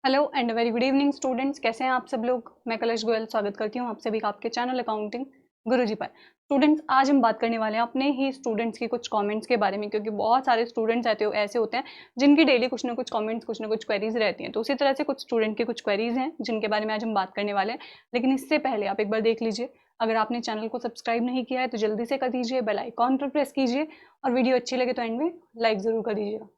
Hello and very good evening students. कैसे हैं आप सब लोग। मैं कलश गोयल स्वागत करती हूँ आप सभी का आपके चैनल अकाउंटिंग गुरुजी पर। स्टूडेंट्स, आज हम बात करने वाले हैं अपने ही स्टूडेंट्स की कुछ कमेंट्स के बारे में, क्योंकि बहुत सारे स्टूडेंट्स ऐसे होते हैं जिनकी डेली कुछ ना कुछ कमेंट्स, कुछ ना कुछ क्वेरीज रहती हैं। तो उसी तरह से कुछ स्टूडेंट की कुछ क्वेरीज हैं जिनके बारे में आज हम बात करने वाले हैं। लेकिन इससे पहले आप एक बार देख लीजिए, अगर आपने चैनल को सब्सक्राइब नहीं किया है तो जल्दी से कर दीजिए, बेल आइकॉन पर प्रेस कीजिए और वीडियो अच्छी लगे तो एंड में लाइक ज़रूर कर दीजिएगा।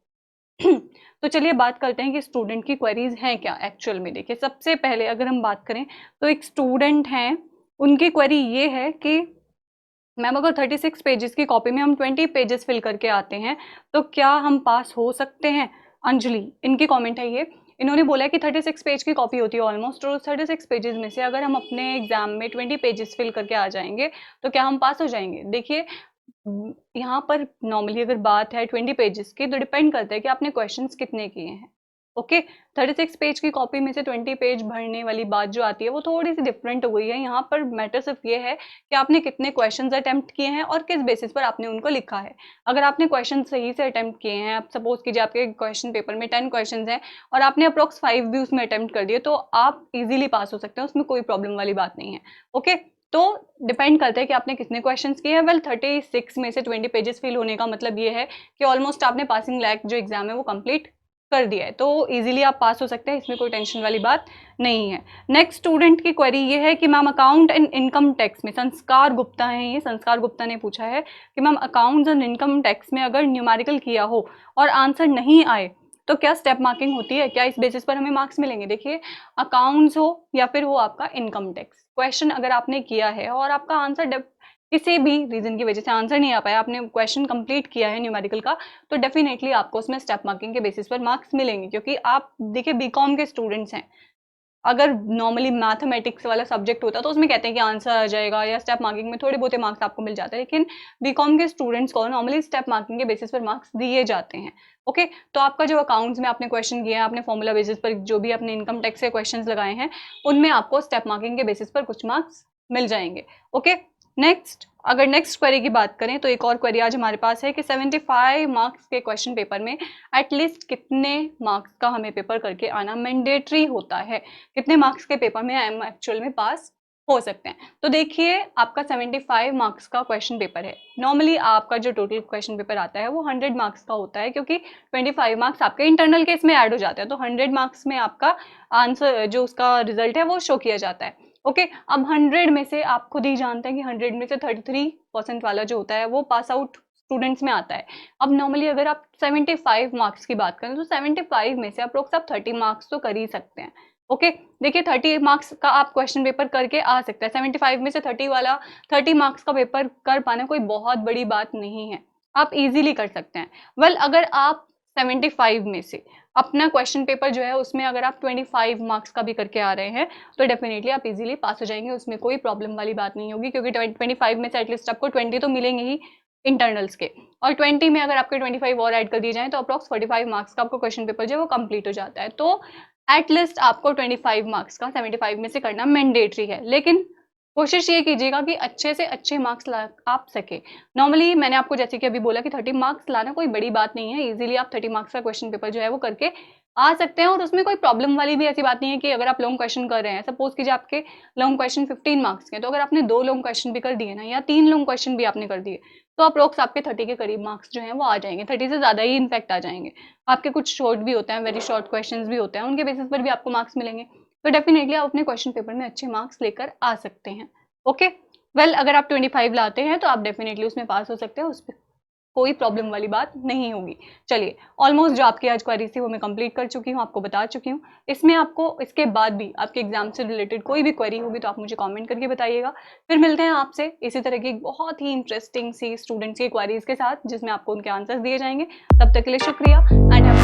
तो चलिए बात करते हैं कि स्टूडेंट की क्वेरीज हैं क्या एक्चुअल में। देखिए, सबसे पहले अगर हम बात करें तो एक स्टूडेंट हैं, उनकी क्वेरी ये है कि मैम अगर 36 पेजेस की कॉपी में हम 20 पेजेस फिल करके आते हैं तो क्या हम पास हो सकते हैं। अंजलि, इनकी कमेंट है ये। इन्होंने बोला है कि 36 पेज की कॉपी होती है ऑलमोस्ट, और 36 पेजेस में से अगर हम अपने एग्जाम में 20 पेजेस फिल करके आ जाएंगे तो क्या हम पास हो जाएंगे। देखिए, यहाँ पर नॉर्मली अगर बात है 20 पेजेस की तो डिपेंड करता है कि आपने क्वेश्चंस कितने किए हैं। ओके, 36 पेज की कॉपी में से 20 पेज भरने वाली बात जो आती है वो थोड़ी सी डिफरेंट हो गई है। यहाँ पर मैटर सिर्फ ये है कि आपने कितने क्वेश्चंस अटेम्प्ट किए हैं और किस बेसिस पर आपने उनको लिखा है। अगर आपने क्वेश्चन सही से अटेम्प्ट किए हैं, आप सपोज कीजिए आपके क्वेश्चन पेपर में 10 क्वेश्चन हैं और आपने अप्रोक्स 5 भी उसमें अटेम्प्ट कर दिए तो आप इजीली पास हो सकते हैं, उसमें कोई प्रॉब्लम वाली बात नहीं है। ओके, तो डिपेंड करता है कि आपने कितने क्वेश्चंस किए हैं। वेल 36 में से 20 पेजेस फिल होने का मतलब ये है कि ऑलमोस्ट आपने पासिंग लायक जो एग्जाम है वो कंप्लीट कर दिया है, तो इजीली आप पास हो सकते हैं, इसमें कोई टेंशन वाली बात नहीं है। नेक्स्ट स्टूडेंट की क्वेरी ये है कि ma'am account and income tax में, संस्कार गुप्ता है ये, संस्कार गुप्ता ने पूछा है कि ma'am accounts and income tax में अगर न्यूमेरिकल किया हो और आंसर नहीं आए तो क्या स्टेप मार्किंग होती है, क्या इस बेसिस पर हमें मार्क्स मिलेंगे। देखिए, अकाउंट्स हो या फिर हो आपका इनकम टैक्स, क्वेश्चन अगर आपने किया है और आपका आंसर किसी भी रीजन की वजह से आंसर नहीं आ पाया, आपने क्वेश्चन कंप्लीट किया है न्यूमेरिकल का, तो डेफिनेटली आपको उसमें स्टेप मार्किंग के बेसिस पर मार्क्स मिलेंगे। क्योंकि आप देखिए बीकॉम के स्टूडेंट्स हैं, अगर नॉर्मली मैथमेटिक्स वाला सब्जेक्ट होता तो उसमें कहते हैं कि आंसर आ जाएगा या स्टेप मार्किंग में थोड़े बहुत मार्क्स आपको मिल जाते हैं, लेकिन बीकॉम के स्टूडेंट्स को नॉर्मली स्टेप मार्किंग के बेसिस पर मार्क्स दिए जाते हैं। ओके, तो आपका जो अकाउंट्स में आपने क्वेश्चन किया है, आपने फॉर्मूला बेसिस पर जो भी अपने इनकम टैक्स के क्वेश्चन लगाए हैं, उनमें आपको स्टेप मार्किंग के बेसिस पर कुछ मार्क्स मिल जाएंगे। ओके, नेक्स्ट, अगर नेक्स्ट क्वेरी की बात करें तो एक और क्वेरी आज हमारे पास है कि 75 मार्क्स के क्वेश्चन पेपर में एटलीस्ट कितने मार्क्स का हमें पेपर करके आना मैंडेटरी होता है, कितने मार्क्स के पेपर में हम एक्चुअल में पास हो सकते हैं। तो देखिए, आपका 75 मार्क्स का क्वेश्चन पेपर है। नॉर्मली आपका जो टोटल क्वेश्चन पेपर आता है वो 100 मार्क्स का होता है, क्योंकि 25 मार्क्स आपके इंटरनल के इसमें ऐड हो जाते हैं, तो 100 मार्क्स में आपका आंसर जो उसका रिजल्ट है वो शो किया जाता है। ओके, अब 100 में से आप खुद ही जानते हैं कि 100 में से 33% वाला जो होता है वो पास आउट स्टूडेंट्स में आता है। अब नॉर्मली अगर आप 75 मार्क्स की बात करें तो 75 में से अप्रोक्स आप 30 मार्क्स तो कर ही सकते हैं। ओके, देखिए 30 मार्क्स का आप क्वेश्चन पेपर करके आ सकते हैं। 75 में से 30 मार्क्स का पेपर कर पाना कोई बहुत बड़ी बात नहीं है, आप इजीली कर सकते हैं। वेल, अगर आप 75 में से अपना क्वेश्चन पेपर जो है उसमें अगर आप 25 मार्क्स का भी करके आ रहे हैं तो डेफिनेटली आप इजीली पास हो जाएंगे, उसमें कोई प्रॉब्लम वाली बात नहीं होगी, क्योंकि 25 में से एटलीस्ट आपको 20 तो मिलेंगे ही इंटरनल्स के, और 20 में अगर आपके 25 और ऐड कर दिए जाएं तो अप्रॉक्स 45 मार्क्स का आपको क्वेश्चन पेपर जो है वो कंप्लीट हो जाता है। तो एटलीस्ट आपको 25 मार्क्स का 75 में से करना मैंडेटरी है, लेकिन कोशिश ये कीजिएगा कि अच्छे से अच्छे मार्क्स ला आप सके। नॉर्मली मैंने आपको जैसे कि अभी बोला कि 30 मार्क्स लाना कोई बड़ी बात नहीं है, इजीली आप 30 मार्क्स का क्वेश्चन पेपर जो है वो करके आ सकते हैं, और उसमें कोई प्रॉब्लम वाली भी ऐसी बात नहीं है कि अगर आप लॉन्ग क्वेश्चन कर रहे हैं, सपोज कीजिए आपके लॉन्ग क्वेश्चन 15 मार्क्स के, तो अगर आपने 2 लॉन्ग क्वेश्चन भी कर दिए ना, या 3 लॉन्ग क्वेश्चन भी आपने कर दिए, तो अप्रोक्स आपके 30 के करीब मार्क्स जो हैं वो आ जाएंगे, 30 से ज़्यादा ही इनफैक्ट आ जाएंगे। आपके कुछ शॉर्ट भी होते हैं, वेरी शॉर्ट क्वेश्चन भी होते हैं, उनके बेसिस पर भी आपको मार्क्स मिलेंगे, तो डेफिनेटली आप अपने क्वेश्चन पेपर में अच्छे मार्क्स लेकर आ सकते हैं। ओके, वेल, अगर आप 25 लाते हैं तो आप डेफिनेटली उसमें पास हो सकते हैं, उस पर कोई प्रॉब्लम वाली बात नहीं होगी। चलिए, ऑलमोस्ट जो आपकी आज क्वेरी थी वो मैं कंप्लीट कर चुकी हूँ, आपको बता चुकी हूँ। इसमें आपको इसके बाद भी आपके एग्जाम से रिलेटेड कोई भी क्वेरी होगी तो आप मुझे कमेंट करके बताइएगा। फिर मिलते हैं आपसे इसी तरह की बहुत ही इंटरेस्टिंग सी स्टूडेंट्स की क्वेरीज के साथ, जिसमें आपको उनके आंसर्स दिए जाएंगे। तब तक के लिए शुक्रिया एंड